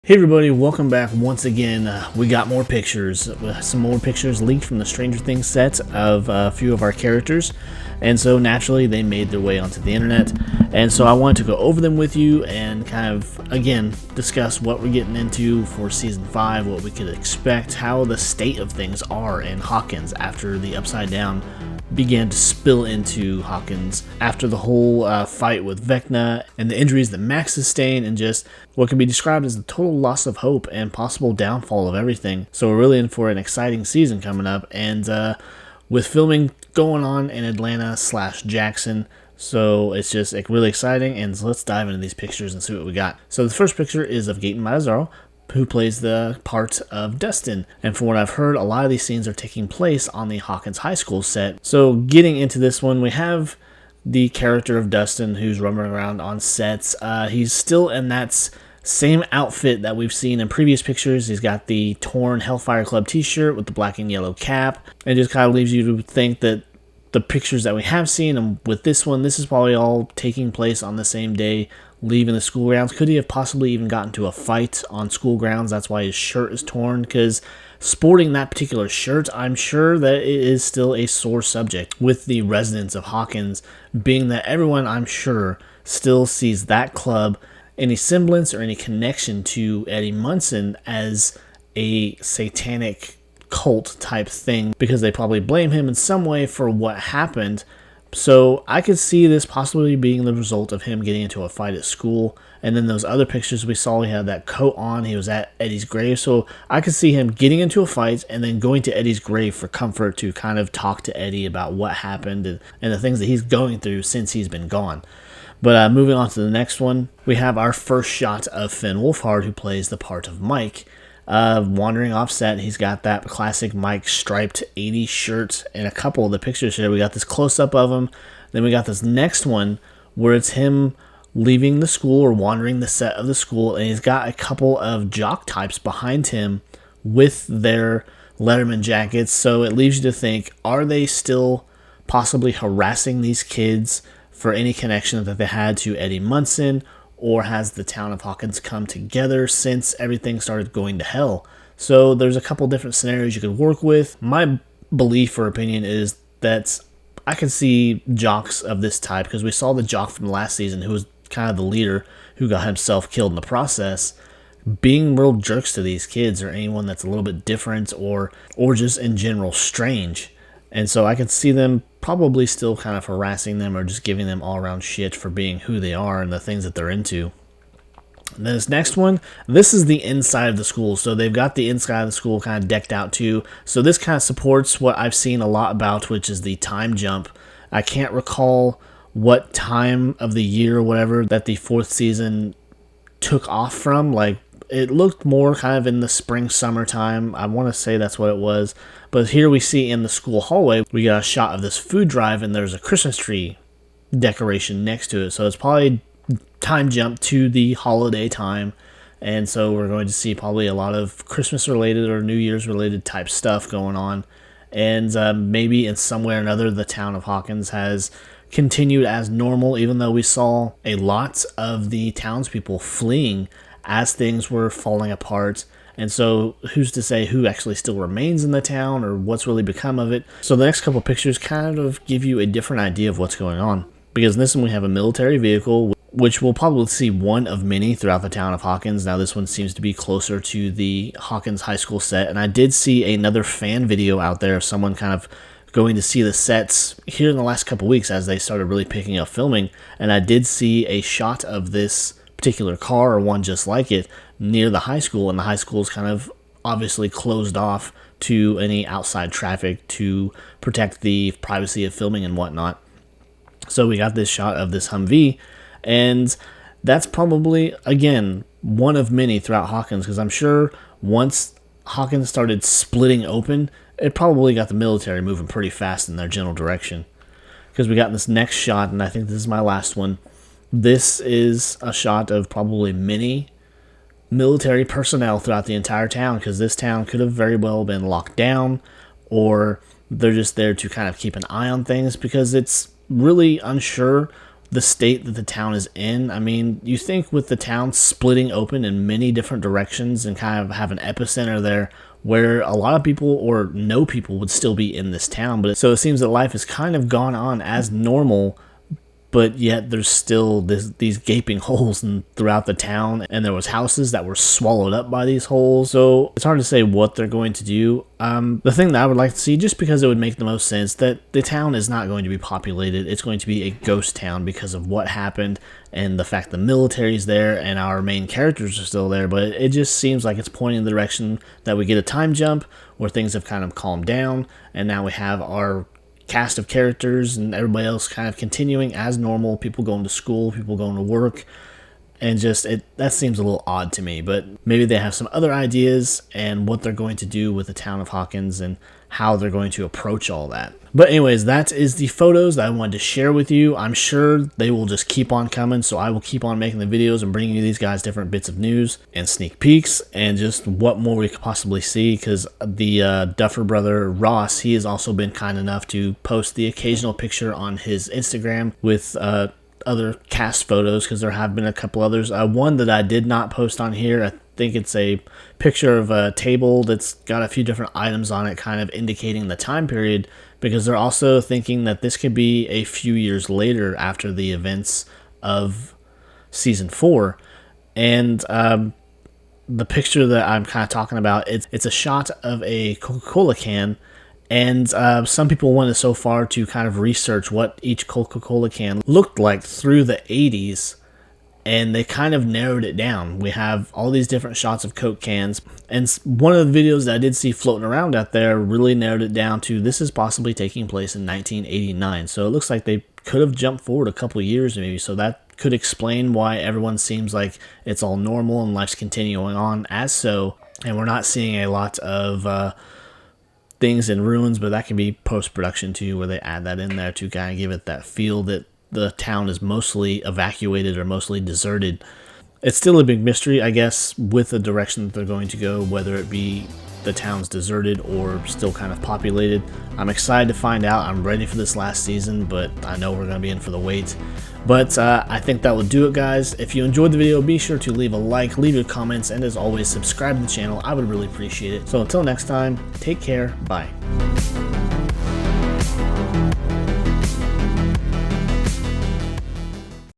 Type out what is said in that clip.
Hey everybody, welcome back once again. We got more pictures, some more pictures leaked from the Stranger Things set of a few of our characters, and so naturally they made their way onto the internet, and so I wanted to go over them with you and kind of, again, discuss what we're getting into for Season 5, what we could expect, how the state of things are in Hawkins after the Upside Down began to spill into Hawkins after the whole fight with Vecna and the injuries that Max sustained and just what can be described as the total loss of hope and possible downfall of everything. So we're really in for an exciting season coming up, and with filming going on in Atlanta/Jackson, so it's just really exciting. And so let's dive into these pictures and see what we got. So the first picture is of Gaten Matarazzo, who plays the part of Dustin. And from what I've heard, a lot of these scenes are taking place on the Hawkins High School set. So getting into this one, we have the character of Dustin who's roaming around on sets. He's still in that same outfit that we've seen in previous pictures. He's got the torn Hellfire Club t-shirt with the black and yellow cap. It just kind of leaves you to think that the pictures that we have seen, and with this one, this is probably all taking place on the same day, leaving the school grounds. Could he have possibly even gotten to a fight on school grounds? That's why his shirt is torn, because sporting that particular shirt, I'm sure that it is still a sore subject with the residents of Hawkins, being that everyone, I'm sure, still sees that club, any semblance or any connection to Eddie Munson as a satanic cult type thing, because they probably blame him in some way for what happened. So I could see this possibly being the result of him getting into a fight at school. And then those other pictures we saw, he had that coat on, he was at Eddie's grave. So I could see him getting into a fight and then going to Eddie's grave for comfort, to kind of talk to Eddie about what happened and the things that he's going through since he's been gone. But moving on to the next one, we have our first shot of Finn Wolfhard, who plays the part of Mike. Wandering off set, he's got that classic Mike striped 80s shirt. In a couple of the pictures here, we got this close-up of him. Then we got this next one where it's him leaving the school or wandering the set of the school, and he's got a couple of jock types behind him with their Letterman jackets. So it leaves you to think, are they still possibly harassing these kids for any connection that they had to Eddie Munson? Or has the town of Hawkins come together since everything started going to hell? So there's a couple different scenarios you could work with. My belief or opinion is that I can see jocks of this type, because we saw the jock from last season who was kind of the leader, who got himself killed in the process, being real jerks to these kids or anyone that's a little bit different or just in general strange. And so I can see them probably still kind of harassing them or just giving them all around shit for being who they are and the things that they're into. And then this next one, this is the inside of the school. So they've got the inside of the school kind of decked out too. So this kind of supports what I've seen a lot about, which is the time jump. I can't recall what time of the year or whatever that the fourth season took off from. Like, it looked more kind of in the spring, summertime. I want to say that's what it was. But here we see in the school hallway, we got a shot of this food drive, and there's a Christmas tree decoration next to it. So it's probably time jump to the holiday time. And so we're going to see probably a lot of Christmas related or New Year's related type stuff going on. And maybe in some way or another, the town of Hawkins has continued as normal, even though we saw a lot of the townspeople fleeing as things were falling apart. And so who's to say who actually still remains in the town or what's really become of it. So the next couple pictures kind of give you a different idea of what's going on, because in this one we have a military vehicle, which we'll probably see one of many throughout the town of Hawkins. Now this one seems to be closer to the Hawkins High School set, and I did see another fan video out there of someone kind of going to see the sets here in the last couple weeks as they started really picking up filming, and I did see a shot of this particular car or one just like it near the high school, and the high school is kind of obviously closed off to any outside traffic to protect the privacy of filming and whatnot. So we got this shot of this Humvee, and that's probably, again, one of many throughout Hawkins, because I'm sure once Hawkins started splitting open, it probably got the military moving pretty fast in their general direction. Because we got this next shot, and I think this is my last one. This is a shot of probably many military personnel throughout the entire town, because this town could have very well been locked down, or they're just there to kind of keep an eye on things, because it's really unsure the state that the town is in. I mean, you think with the town splitting open in many different directions and kind of have an epicenter there where a lot of people or no people would still be in this town. But so it seems that life has kind of gone on as normal, but yet there's still these gaping holes throughout the town, and there was houses that were swallowed up by these holes. So it's hard to say what they're going to do. The thing that I would like to see, just because it would make the most sense, that the town is not going to be populated. It's going to be a ghost town because of what happened and the fact the military's there and our main characters are still there. But it just seems like it's pointing in the direction that we get a time jump where things have kind of calmed down, and now we have our cast of characters and everybody else kind of continuing as normal, people going to school, people going to work, and just that seems a little odd to me. But maybe they have some other ideas and what they're going to do with the town of Hawkins and how they're going to approach all that. But anyways, that is the photos that I wanted to share with you. I'm sure they will just keep on coming, so I will keep on making the videos and bringing you these guys different bits of news and sneak peeks and just what more we could possibly see, because the Duffer brother Ross, he has also been kind enough to post the occasional picture on his Instagram with other cast photos, because there have been a couple others. One that I did not post on here, I think it's a picture of a table that's got a few different items on it, kind of indicating the time period, because they're also thinking that this could be a few years later after the events of season 4. And the picture that I'm kind of talking about, it's a shot of a Coca-Cola can. And some people went so far to kind of research what each Coca-Cola can looked like through the 80s, and they kind of narrowed it down. We have all these different shots of Coke cans, and one of the videos that I did see floating around out there really narrowed it down to this is possibly taking place in 1989. So it looks like they could have jumped forward a couple years maybe, so that could explain why everyone seems like it's all normal and life's continuing on as so, and we're not seeing a lot of things in ruins. But that can be post-production too, where they add that in there to kind of give it that feel that the town is mostly evacuated or mostly deserted. It's still a big mystery, I guess, with the direction that they're going to go, whether it be the town's deserted or still kind of populated. I'm excited to find out. I'm ready for this last season, but I know we're going to be in for the wait. But I think that will do it, guys. If you enjoyed the video, be sure to leave a like, leave your comments, and as always, subscribe to the channel. I would really appreciate it. So until next time, take care. Bye.